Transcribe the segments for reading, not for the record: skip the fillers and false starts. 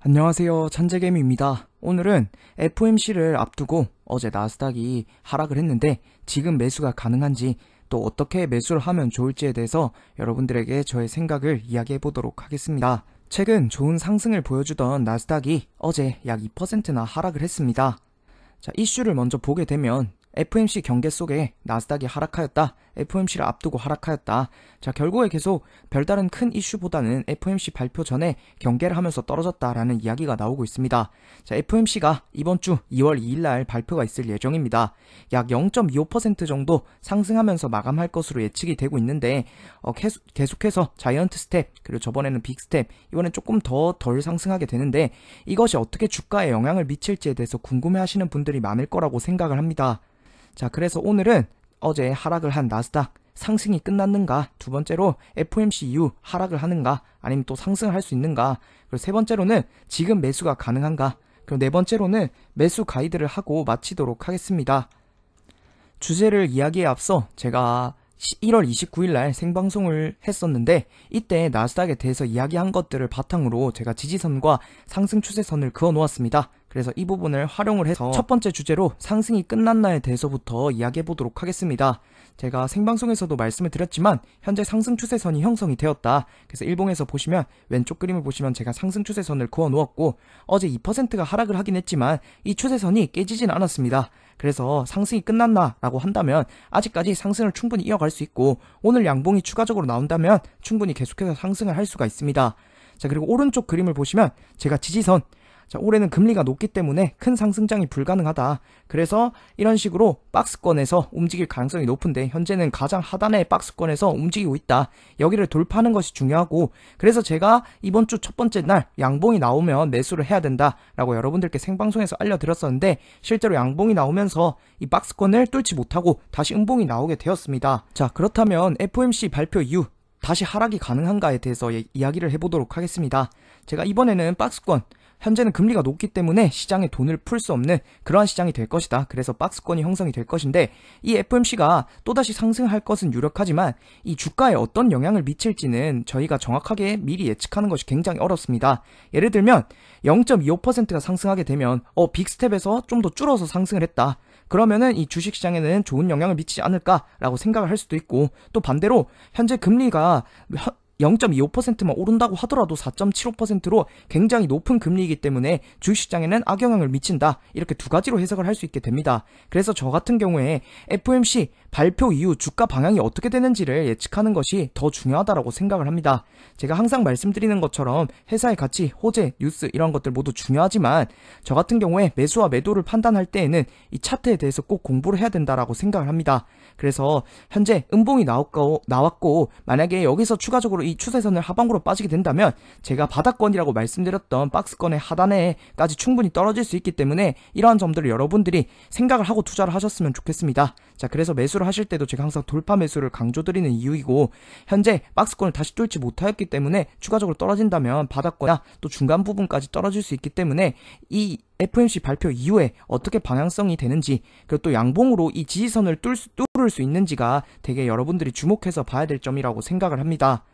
안녕하세요. 찬재개미입니다. 오늘은 FOMC를 앞두고 어제 나스닥이 하락을 했는데 지금 매수가 가능한지 또 어떻게 매수를 하면 좋을지에 대해서 여러분들에게 저의 생각을 이야기해 보도록 하겠습니다. 최근 좋은 상승을 보여주던 나스닥이 어제 약 2%나 하락을 했습니다. 자, 이슈를 먼저 보게 되면 FOMC 경계 속에 나스닥이 하락하였다. FOMC를 앞두고 하락하였다. 자, 결국에 계속 별다른 큰 이슈보다는 FOMC 발표 전에 경계를 하면서 떨어졌다라는 이야기가 나오고 있습니다. 자, FOMC가 이번 주 2월 2일 날 발표가 있을 예정입니다. 약 0.25% 정도 상승하면서 마감할 것으로 예측이 되고 있는데 계속해서 자이언트 스텝, 그리고 저번에는 빅 스텝, 이번엔 조금 덜 상승하게 되는데 이것이 어떻게 주가에 영향을 미칠지에 대해서 궁금해하시는 분들이 많을 거라고 생각을 합니다. 자, 그래서 오늘은 어제 하락을 한 나스닥 상승이 끝났는가, 두 번째로 FOMC 이후 하락을 하는가, 아니면 또 상승을 할 수 있는가, 그리고 세 번째로는 지금 매수가 가능한가, 그리고 네 번째로는 매수 가이드를 하고 마치도록 하겠습니다. 주제를 이야기에 앞서 제가 1월 29일 날 생방송을 했었는데 이때 나스닥에 대해서 이야기한 것들을 바탕으로 제가 지지선과 상승 추세선을 그어 놓았습니다. 그래서 이 부분을 활용을 해서 첫 번째 주제로 상승이 끝났나에 대해서부터 이야기해 보도록 하겠습니다. 제가 생방송에서도 말씀을 드렸지만 현재 상승 추세선이 형성이 되었다. 그래서 일봉에서 보시면 왼쪽 그림을 보시면 제가 상승 추세선을 그어 놓았고 어제 2%가 하락을 하긴 했지만 이 추세선이 깨지진 않았습니다. 그래서 상승이 끝났나 라고 한다면 아직까지 상승을 충분히 이어갈 수 있고 오늘 양봉이 추가적으로 나온다면 충분히 계속해서 상승을 할 수가 있습니다. 자, 그리고 오른쪽 그림을 보시면 제가 지지선, 자, 올해는 금리가 높기 때문에 큰 상승장이 불가능하다. 그래서 이런 식으로 박스권에서 움직일 가능성이 높은데 현재는 가장 하단의 박스권에서 움직이고 있다. 여기를 돌파하는 것이 중요하고, 그래서 제가 이번 주 첫 번째 날 양봉이 나오면 매수를 해야 된다라고 여러분들께 생방송에서 알려드렸었는데 실제로 양봉이 나오면서 이 박스권을 뚫지 못하고 다시 음봉이 나오게 되었습니다. 자, 그렇다면 FOMC 발표 이후 다시 하락이 가능한가에 대해서 이야기를 해보도록 하겠습니다. 제가 이번에는 박스권, 현재는 금리가 높기 때문에 시장에 돈을 풀 수 없는 그러한 시장이 될 것이다. 그래서 박스권이 형성이 될 것인데 이 FOMC가 또다시 상승할 것은 유력하지만 이 주가에 어떤 영향을 미칠지는 저희가 정확하게 미리 예측하는 것이 굉장히 어렵습니다. 예를 들면 0.25%가 상승하게 되면 빅스텝에서 좀 더 줄어서 상승을 했다. 그러면은 이 주식시장에는 좋은 영향을 미치지 않을까라고 생각을 할 수도 있고, 또 반대로 현재 금리가 0.25%만 오른다고 하더라도 4.75%로 굉장히 높은 금리이기 때문에 주식시장에는 악영향을 미친다. 이렇게 두 가지로 해석을 할 수 있게 됩니다. 그래서 저 같은 경우에 FOMC 발표 이후 주가 방향이 어떻게 되는지를 예측하는 것이 더 중요하다고 생각을 합니다. 제가 항상 말씀드리는 것처럼 회사의 가치, 호재, 뉴스 이런 것들 모두 중요하지만 저 같은 경우에 매수와 매도를 판단할 때에는 이 차트에 대해서 꼭 공부를 해야 된다라고 생각을 합니다. 그래서 현재 음봉이 나왔고 만약에 여기서 추가적으로 이 추세선을 하방으로 빠지게 된다면 제가 바닥권이라고 말씀드렸던 박스권의 하단에까지 충분히 떨어질 수 있기 때문에 이러한 점들을 여러분들이 생각을 하고 투자를 하셨으면 좋겠습니다. 자, 그래서 매수를 하실 때도 제가 항상 돌파 매수를 강조드리는 이유이고, 현재 박스권을 다시 뚫지 못하였기 때문에 추가적으로 떨어진다면 바닥권이나 또 중간 부분까지 떨어질 수 있기 때문에 이 FOMC 발표 이후에 어떻게 방향성이 되는지, 그리고 또 양봉으로 이 지지선을 뚫을 수 있는지가 되게 여러분들이 주목해서 봐야 될 점이라고 생각을 합니다.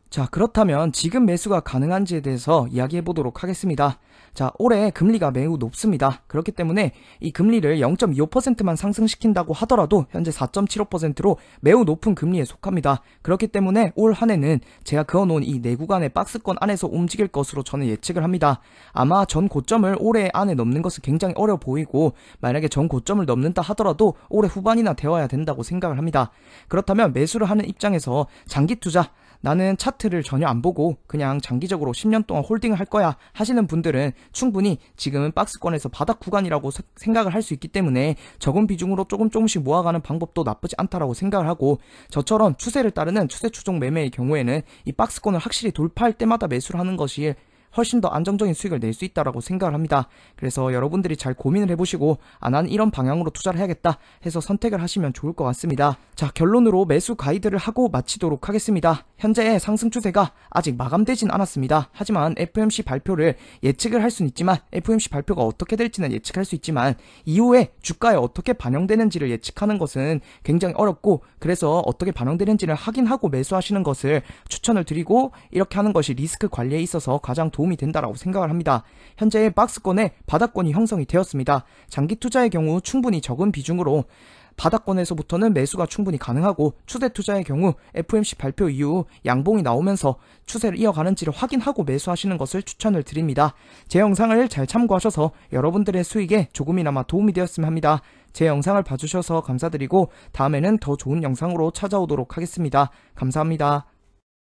자, 그렇다면 지금 매수가 가능한지에 대해서 이야기해 보도록 하겠습니다. 자, 올해 금리가 매우 높습니다. 그렇기 때문에 이 금리를 0.25%만 상승시킨다고 하더라도 현재 4.75%로 매우 높은 금리에 속합니다. 그렇기 때문에 올 한해는 제가 그어놓은 이 네 구간의 박스권 안에서 움직일 것으로 저는 예측을 합니다. 아마 전 고점을 올해 안에 넘는 것은 굉장히 어려 보이고, 만약에 전 고점을 넘는다 하더라도 올해 후반이나 되어야 된다고 생각을 합니다. 그렇다면 매수를 하는 입장에서 장기 투자, 나는 차트를 전혀 안 보고 그냥 장기적으로 10년 동안 홀딩을 할 거야 하시는 분들은 충분히 지금은 박스권에서 바닥 구간이라고 생각을 할 수 있기 때문에 적은 비중으로 조금씩 모아가는 방법도 나쁘지 않다라고 생각을 하고, 저처럼 추세를 따르는 추세 추종 매매의 경우에는 이 박스권을 확실히 돌파할 때마다 매수를 하는 것이 훨씬 더 안정적인 수익을 낼 수 있다라고 생각을 합니다. 그래서 여러분들이 잘 고민을 해보시고 나는 이런 방향으로 투자를 해야겠다 해서 선택을 하시면 좋을 것 같습니다. 자, 결론으로 매수 가이드를 하고 마치도록 하겠습니다. 현재의 상승 추세가 아직 마감되진 않았습니다. 하지만 FOMC 발표를 예측을 할 수는 있지만, FOMC 발표가 어떻게 될지는 예측할 수 있지만 이후에 주가에 어떻게 반영되는지를 예측하는 것은 굉장히 어렵고, 그래서 어떻게 반영되는지를 확인하고 매수하시는 것을 추천을 드리고, 이렇게 하는 것이 리스크 관리에 있어서 가장 도움이 된다라고 생각을 합니다. 현재 박스권에 바닥권이 형성이 되었습니다. 장기 투자의 경우 충분히 적은 비중으로 바닥권에서부터는 매수가 충분히 가능하고, 추세 투자의 경우 FOMC 발표 이후 양봉이 나오면서 추세를 이어가는지를 확인하고 매수하시는 것을 추천을 드립니다. 제 영상을 잘 참고하셔서 여러분들의 수익에 조금이나마 도움이 되었으면 합니다. 제 영상을 봐주셔서 감사드리고 다음에는 더 좋은 영상으로 찾아오도록 하겠습니다. 감사합니다.